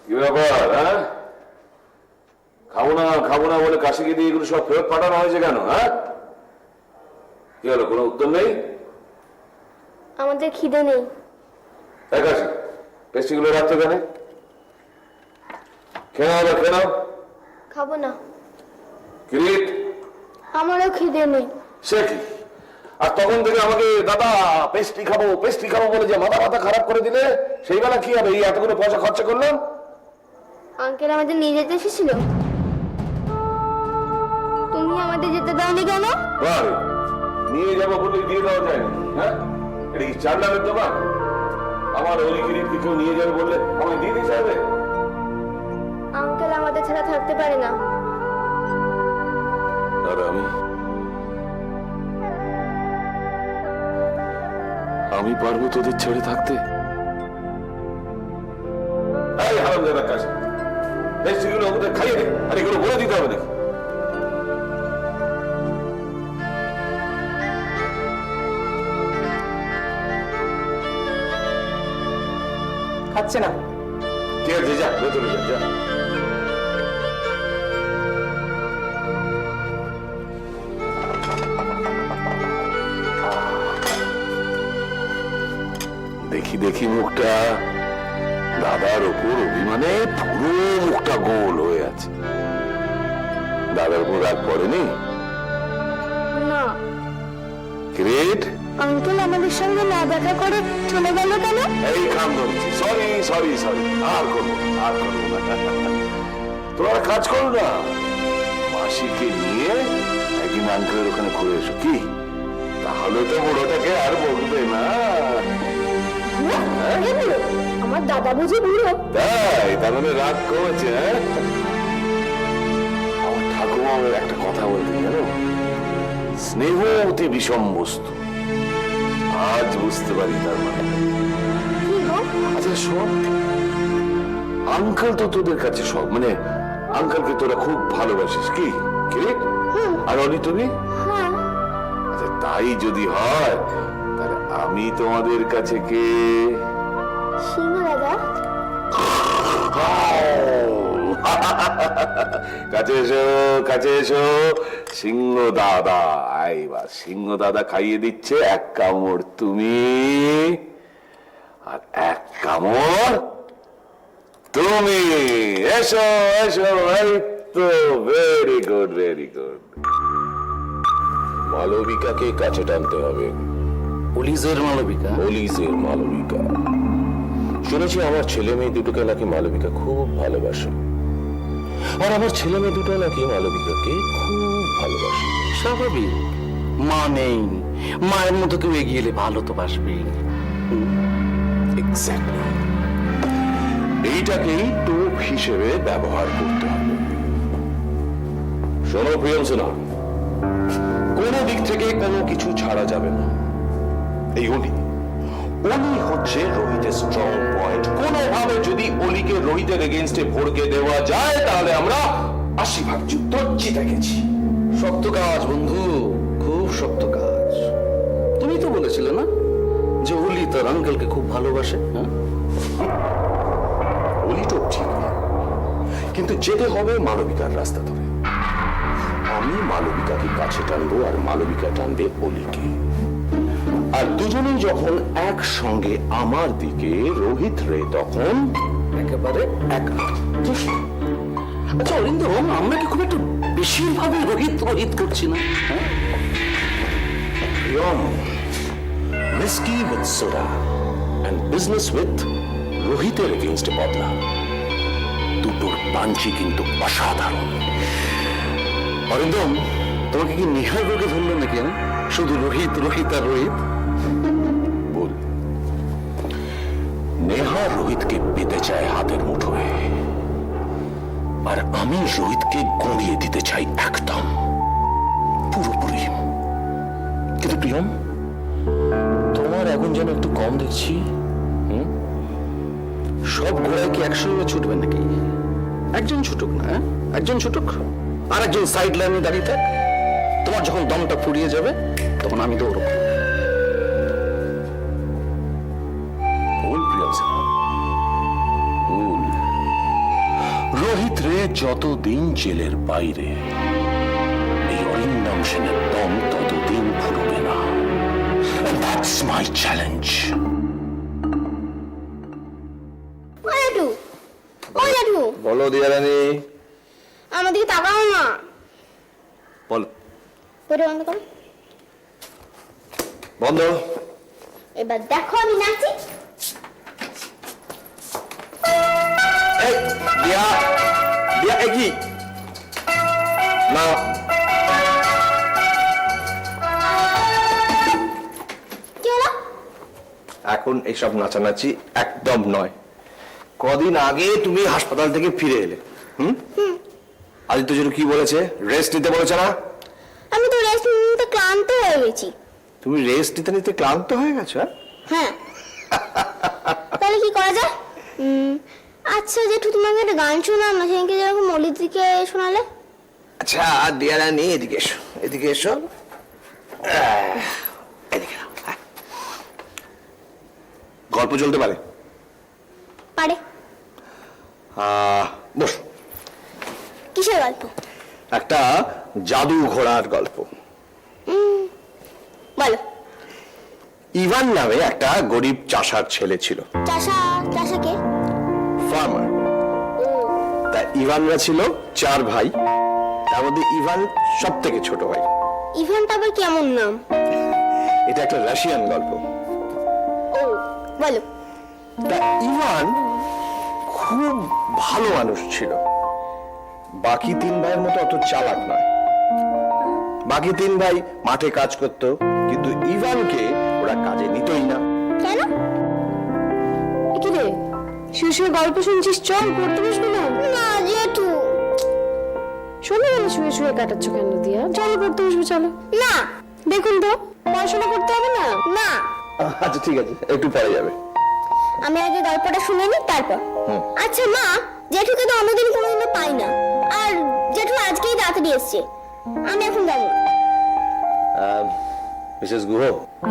কি ব্যাপার? হ্যাঁ, খাবো না বলে কাশিকে দিয়ে এগুলো সব ফেরত পাঠানো হয়েছে কেন? হ্যাঁ, কি হলো? কোনো উত্তর নেই? আমাদের খিদে নেই। কাশি, পেস্ট্রিগুলো রাখছো কেন? খেয়ে নাও। খাবো না। কিরিট, আমারও খিদে নেই। সে কি? আর তখন থেকে আমাকে দাদা পেস্ট্রি খাবো বলে যে মাথা খারাপ করে দিলে, সেই বেলা কি হবে? এই এতগুলো পয়সা খরচা করলাম। আঙ্কেল আমাদের নিয়ে যেতে এসেছিল। তুমি আমাদের যেতে দাওনি কেন? বারে, নিয়ে যাবো বলে দিয়ে দেওয়া যায়নি? হ্যাঁ, এটা কি চান্ডালের দোকান? আমার অলি কিরিটকে কেউ নিয়ে যাবে বললে আমায় দিয়ে দিতে হবে? আঙ্কেল আমাদের ছাড়া থাকতে পারে না। আর আমি পারবো তোদের ছেড়ে থাকতে? এই হারামজাদার কাছে পেস্ট্রিগুলো ওদের খাইয়ে দে, আর এগুলো বলে দিতে হবে নাকি? খাচ্ছে না। ঠিক আছে, যা ভেতরে যা। দেখি মুখটা, দাদার ওপর অভিমানে পুরো মুখটা গোল হয়ে আছে। দাদার উপর রাগ পড়েনি? না। গ্রেট। আঙ্কেল আমাদের সঙ্গে না দেখা করে চলে গেল কেন? এই কাম করছি, সরি আর করবো না। তোরা কাজ করো না, মাসিকে নিয়ে একদিন আঙ্কেলের ওখানে ঘুরে এসো। কি, তাহলে তো বড়টাকে আর বলবে না। আমার দাদা বুঝি বুড়ো? তাই, তার মানে রাগ কমেছে? আমার ঠাকুমা আমাদের একটা কথা বলতে জানো, স্নেহ অতি বিষম বস্তু। আজ বুঝতে পারি তার মানে। আচ্ছা শোন, আঙ্কেল তো তোদের কাছে সব, মানে আঙ্কেলকে তোরা খুব ভালোবাসিস। কি কিরিট? আর অলি তুমি? আচ্ছা তাই যদি হয়, তাহলে আমি তোমাদের কাছে কে? সিংহ দাদা। কাছে এসো সিংহ দাদা। আইবা, সিংহ দাদা খাইয়ে দিচ্ছে। এক কামড় তুমি, আর এক কামড় তুমি। এসো। এই তো, ভেরি গুড। মালবিকাকে কাছে টানতে হবে। পুলিশের মালবিকা? পুলিশের মালবিকা। শুনেছি আমার ছেলে মেয়ে দুটোকে নাকি মালবিকা খুব ভালোবাসে, আর আমার ছেলে মেয়ে দুটো নাকি মালবিকাকে খুব ভালোবাসে। স্বাভাবিক, মা নেই, মায়ের মতো কেউ এগিয়ে এলে ভালো তো বাসবেই। এক্স্যাক্টলি, এইটাকেই টোপ হিসেবে ব্যবহার করতে হবে। শোনো প্রিয়ঞ্জনা, কোনো দিক থেকে কোনো কিছু ছাড়া যাবে না। এই অলি হচ্ছে রোহিতের স্ট্রং পয়েন্ট। কোনোভাবে যদি অলিকে রোহিতের এগেইনস্টে ভড়কে দেওয়া যায়, তাহলে আমরা 80% যুদ্ধ জিতে গেছি। শক্ত কাজ বন্ধু, খুব শক্ত কাজ। তুমি তো বলেছিলে না যে অলি তার আঙ্কেলকে খুব ভালোবাসে? অলি তো ঠিক, কিন্তু যেতে হবে মালবিকার রাস্তা ধরে। আমি মালবিকাকে কাছে টানবো, আর মালবিকা টানবে অলিকে। আর দুজনেই যখন একসঙ্গে আমার দিকে, রোহিত রে তখন একেবারে এক। আচ্ছা অরিন্দম, আমরা কি খুব একটু বেশিরভাবে রোহিত করছি না? whiskey with soda and business with রোহিতের এগেইনস্টে বদলা। দুটোর পাঞ্চি কিন্তু অসাধারণ। অরিন্দম, তোমাকে কি নিহার রোগে ধরলো নাকি? শুধু রোহিত আর রোহিত? বল, নেহা রোহিতকে পেতে চায় হাতের মুঠোয়, আর আমি রোহিতকে গড়িয়ে দিতে চাই একদম পুরোপুরি। কিন্তু প্রিয়ম, তোমার এখন যেন একটু কম দেখছি। সব ঘোড়ায় কি একসঙ্গে ছুটবে নাকি? একজন ছুটুক না, একজন ছুটুক, আর একজন সাইড লাইনে দাঁড়িয়ে থাক। তোমার যখন দমটা ফুরিয়ে যাবে, তখন আমি দৌড়ব। বল প্রিয়ঞ্জনা, বল। যতদিন জেলের বাইরে এই অরিন্দম সেনের দম ততদিন ফুরবে না। That's my challenge. বলো দিয়ারানি। আমাদেরকে তাকাও না। বলো। বন্ধ করো। বন্ধ। এবার দেখো আমি নাচি। এই দিয়া, দিয়া কি না, কি হলো? এখন এইসব নাচানাচি একদম নয়। কদিন আগে তুমি হাসপাতাল থেকে ফিরে এলে। আদিত্য যেন কি বলেছে, রেস্ট নিতে বলেছে না? আমি তো রেস্ট নিতে ক্লান্ত হয়ে গেছি। তুমি রেস্ট নিতে নিতে ক্লান্ত হয়ে গেছো? হ্যাঁ। তাহলে কি করা যায়? আচ্ছা জেঠু, তোমাকে একটা গান শোনাম না, সেদিনকে যেরকম মলিদিকে শোনালে। আচ্ছা দিয়ারানি, এদিকে এসো, এদিকে এসো, এদিকে নাও। গল্প চলতে পারে? পারে। বস। কিসের গল্প? একটা জাদু ঘোড়ার গল্প। বলো। ইভান নামে একটা গরিব চাষার ছেলে ছিল। চাষা কে? ফার্মার। তা ইভানরা ছিল 4 ভাই, তার মধ্যে ইভান সব থেকে ছোট ভাই। ইভানটা আবার কেমন নাম? এটা একটা রাশিয়ান গল্প। ও বলো। তা ইভান খুব ভালো মানুষ ছিল। বাকি 3 ভাইয়ের মতো অত চালাক নয়। বাকি 3 ভাই মাঠে কাজ করত, কিন্তু ইভানকে ওরা কাজে নিতই না। কেন? কি রে, শুয়ে শুয়ে গল্প শুনছিস? চল পড়তে বসবি না? না জেঠু। শোনো, শুয়ে শুয়ে কাটাচ্ছ কেন দিয়া? চলো পড়তে বসবো, চলো। না। দেখুন তো, পড়াশোনা করতে হবে না? না। আচ্ছা ঠিক আছে, একটু পরে যাবে। আমি আগে গল্পটা শুনে নি, তারপর। আচ্ছা মা, জেঠুকে তো অন্যদিন কোনোদিনও পাই না, আর জেঠু আজকেই তাড়াতাড়ি এসছে। আমি এখন যাবো। মিসেস গুহ,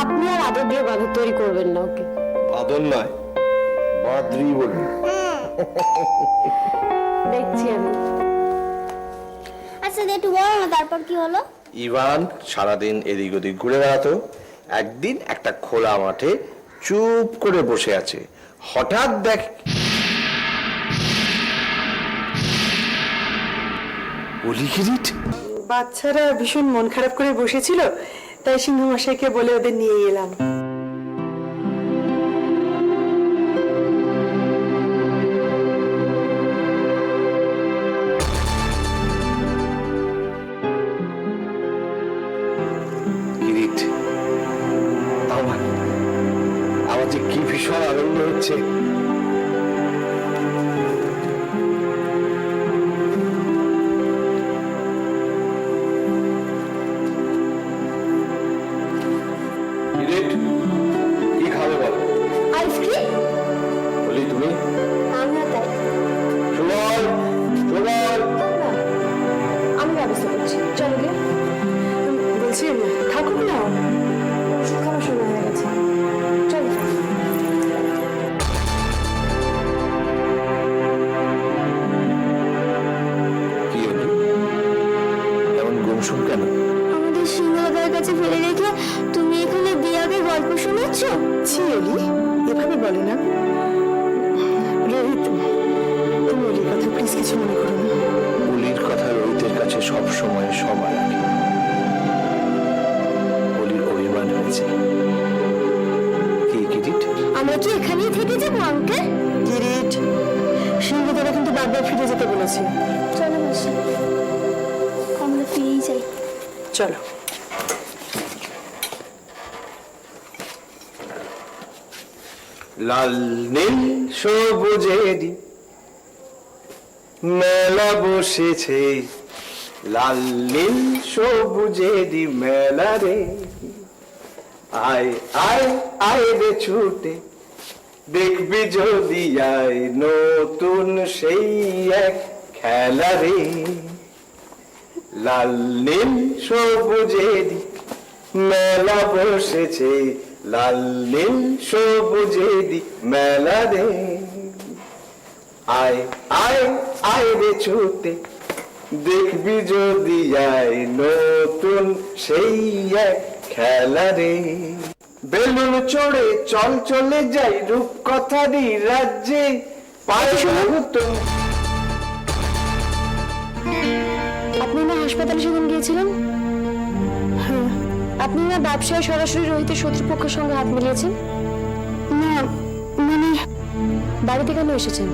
আপনি আর আদর দিয়ে বাঁধর তৈরি করবেন না ওকে। বাদন নয়, বাদ্রি বলবি। দেখছি আমি। আচ্ছা জেঠু বলো না, তারপর কি হলো? ইভান সারাদিন এদিক ওদিক ঘুরে বেড়াতো। একদিন একটা খোলা মাঠে চুপ করে বসে আছে, হঠাৎ দেখ বলি কিরিট, বাচ্চারা ভীষণ মন খারাপ করে বসেছিল, তাই সিংহ মশাইকে বলে ওদের নিয়ে এলাম। কিরিট, আমার যে কি ভীষণ আনন্দ হচ্ছে। কি খাবে বলো? আইসক্রিম? বলি তুমি? আমিও তাই। সুবল, সুবল। আমি ব্যবস্থা করছি, চলো গিয়ে। বলছি থাকুক না, ওষুধ খাওয়ার সময় হয়ে গেছে, চলো। কি হলো? এমন গুমসুম কেন? আমাদের সিংহদার কাছে ফেলে রেখে তুমি এখানে দিয়াকে গল্প শোনাচ্ছ? ছিলি এভাবে বলে না। রোহিত, তুমি ওর কথা প্লিজ কিছু মনে করো না। বলির কথা রোহিতের কাছে সব সময় সবার আগে। বলির অভিমান হয়েছে। কি কিরিট? আমরা কি এখানেই থেকে যাবো আঙ্কেল? কিরিট, সিংহদারা কিন্তু বারবার ফিরে যেতে বলেছে। চলো মাসি, আমরা ফিরেই যাই। চলো। লাল নীল সবুজেরই মেলা বসেছে, লাল নীল সবুজেরই মেলা রে। আয় আয় আয় রে ছুটে, দেখবি যদি আয় নতুন সেই এক খেলা রে। লাল নীল সবুজেরই মেলা বসেছে, লাল নীল সবুজেরই মেলা রে। আয় আয় আয় রে ছুটে দেখবি যদি আয় নতুন সেই এক খেলা রে বেলুন চড়ে চল চলে যাই রূপকথারই রাজ্যে পায়ে নতুন। আপনি না হাসপাতালে সেদিন গিয়েছিলেন? আপনি না ব্যবসায় সরাসরি রোহিতের শত্রুপক্ষের সঙ্গে হাত মিলিয়েছেন? না মানে বাড়িতে কেন এসেছেন?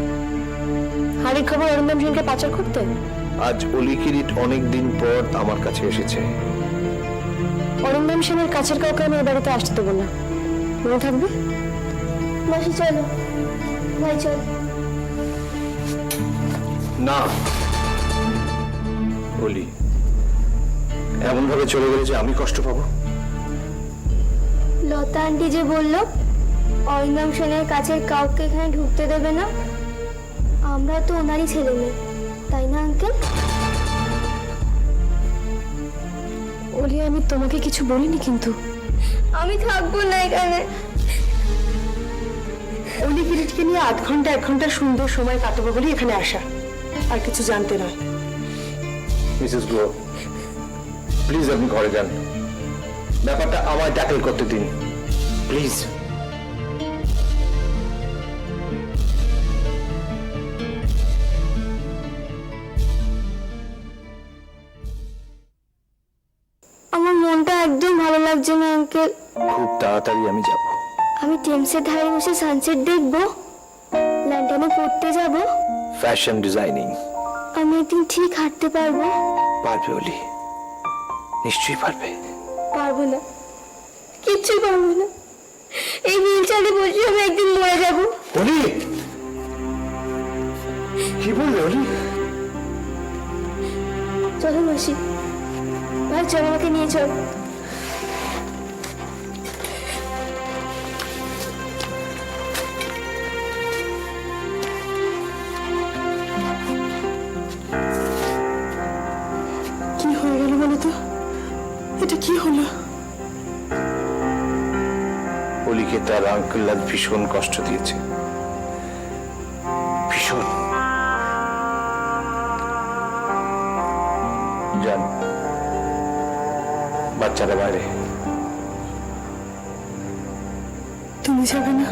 হাড়ির খবর অরিন্দম সেনকে পাচার করতে? আজ অলি কিরিট অনেকদিন পর আমার কাছে এসেছে। অরিন্দম সেনের কাছের কাউকে আমি এ বাড়িতে আসতে দেবো না, মনে থাকবে? মাসি চলো, ভাই চল। না অলি, এমন ভাবে চলে গেলে যে আমি কষ্ট পাবো। লতা আন্টি যে বললো অরিন্দম সেনের কাছের কাউকে এখানে ঢুকতে দেবে না, আমরা তো ওনারই ছেলে মেয়ে, তাই না আঙ্কেল? ওলি, আমি তোমাকে কিছু বলিনি কিন্তু। আমি থাকবো না এখানে। অলি কিরিটকে নিয়ে আধ ঘন্টা 1 ঘন্টা সুন্দর সময় কাটাবো বলে এখানে আসা, আর কিছু জানতে নয়। মিসেস গ্লো, প্লিজ আপনি ঘরে যান, ব্যাপারটা আমায় ট্যাকল করতে দিন প্লিজ। আমার মনটা একদম ভালো লাগছে না আঙ্কেল। খুব তাড়াতাড়ি আমি যাব। আমি টেমসের ধারে বসে সানসেট দেখবো, লন্ডনে পড়তে যাব, ফ্যাশন ডিজাইনিং। আমি একদিন ঠিক হাঁটতে পারবো। পারবে অলি, নিশ্চয়ই পারবে। পারবো না, কিচ্ছু পারবো না। এই হুইল চেয়ারে বসে আমি একদিন মরে যাবো। অলি, কি বললে অলি? চলো মাসি, ভাই চল, আমাকে নিয়ে চল। কি হয়ে গেল বলো তো, এটা কি হলো? অলিকে তার আঙ্কেল আজ ভীষণ কষ্ট দিয়েছে, ভীষণ। যান, বাচ্চারা বাইরে। তুমি যাবে না?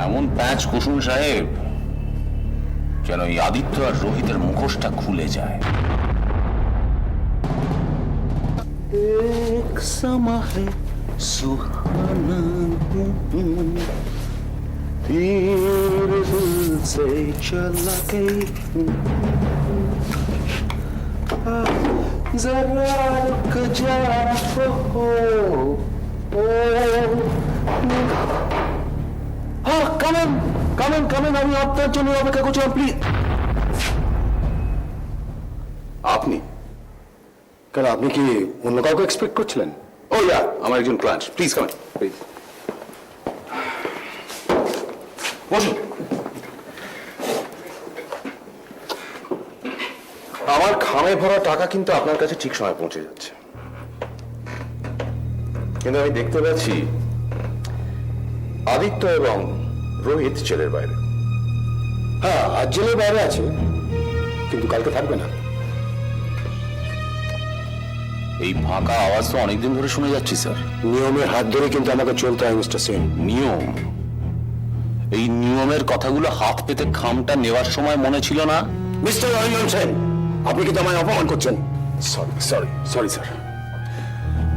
এমন প্যাঁচ কুসুম সাহেব যেন এই আদিত্য আর রোহিতের মুখোশটা খুলে যায়। एक समा है सुहाना, तीर दिल से चला गई, जरा रुक जा কামেন কামেন কামেন, আমি আপনার জন্য অপেক্ষা করছিলাম, প্লিজ। আপনি কেন, আপনি কি অন্য কাউকে এক্সপেক্ট করছিলেন? ও ইয়া, আমার একজন ক্লায়েন্ট, প্লিজ কামেন প্লিজ। বসুন। আমার খামে ভরা টাকা কিন্তু আপনার কাছে ঠিক সময় পৌঁছে যাচ্ছে, কিন্তু আমি দেখতে পাচ্ছি আদিত্য এবং রোহিত জেলের বাইরে। হ্যাঁ, আজ জেলের বাইরে আছে, কিন্তু কালকে থাকবে না। এই ফাঁকা আওয়াজ তো অনেকদিন ধরে শুনে যাচ্ছি স্যার। নিয়মের হাত ধরে কিন্তু আমাকে চলতে হয় মিস্টার সেন। নিয়ম? এই নিয়মের কথাগুলো হাত পেতে খামটা নেওয়ার সময় মনে ছিল না? মিস্টার অরিন্দম সেন, আপনি কিন্তু আমায় অপমান করছেন। সরি সরি সরি স্যার,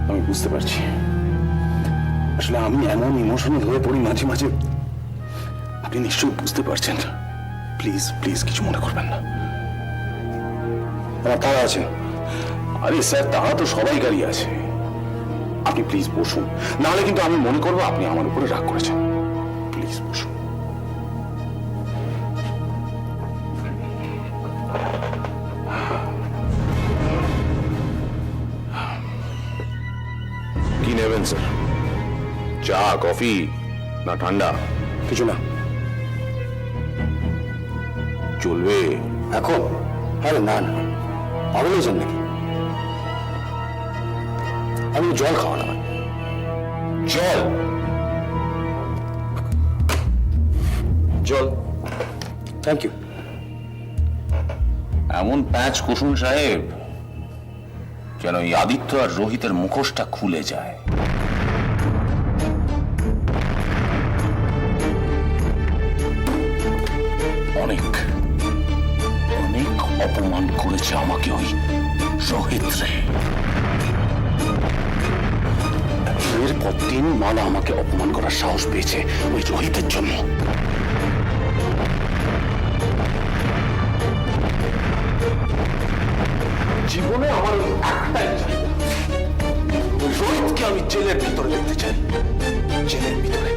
আমি বুঝতে পারছি। আসলে আমি এমন ইমোশনাল হয়ে পড়ি মাঝে মাঝে, আপনি নিশ্চয়ই বুঝতে পারছেন। প্লিজ প্লিজ কিছু মনে করবেন না। আমার তারা আছে। আরে স্যার, তারা তো সবাই গাড়ি আছে। আপনি প্লিজ বসুন, নাহলে কিন্তু আমি মনে করবো আপনি আমার উপরে রাগ করেছেন। প্লিজ বসুন। কি নেবেন স্যার? চা, কফি না ঠান্ডা? কিছু না, চলবে এখন? আরে না না, পাগল হয়েছেন নাকি? আমি জল খাওয়া না। জল জল, থ্যাংক ইউ। এমন প্যাঁচ কুসুম সাহেব যেন এই আদিত্য আর রোহিতের মুখোশটা খুলে যায়। অনেক অনেক অপমান করেছে আমাকে ওই রোহিত রে। এরপর 3 মালা আমাকে অপমান করার সাহস পেয়েছে ওই রোহিতের জন্য। জীবনে আমার ওই একটাই চাহিদা, ওই রোহিতকে আমি জেলের ভিতরে দেখতে চাই। জেলের ভিতরে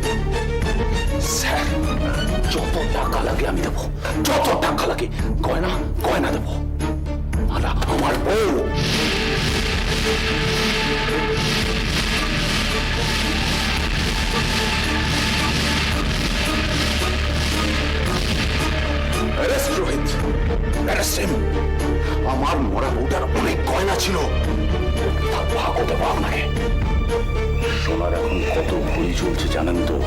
স্যার, যত টাকা লাগে আমি দেবো, যত টাকা লাগে। গয়না গয়না দেবো, মালা আমার বউ। Arrest Rohit, arrest him। আমার মরা বউটার অনেক গয়না ছিল, ভাগ দেবো আপনাকে। সোনার এখন কত ভুল চলছে জানেন তো?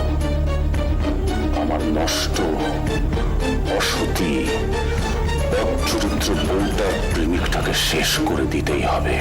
আমার নষ্ট অসতী চরিত্র বউটার প্রেমিকটাকে শেষ করে দিতেই হবে।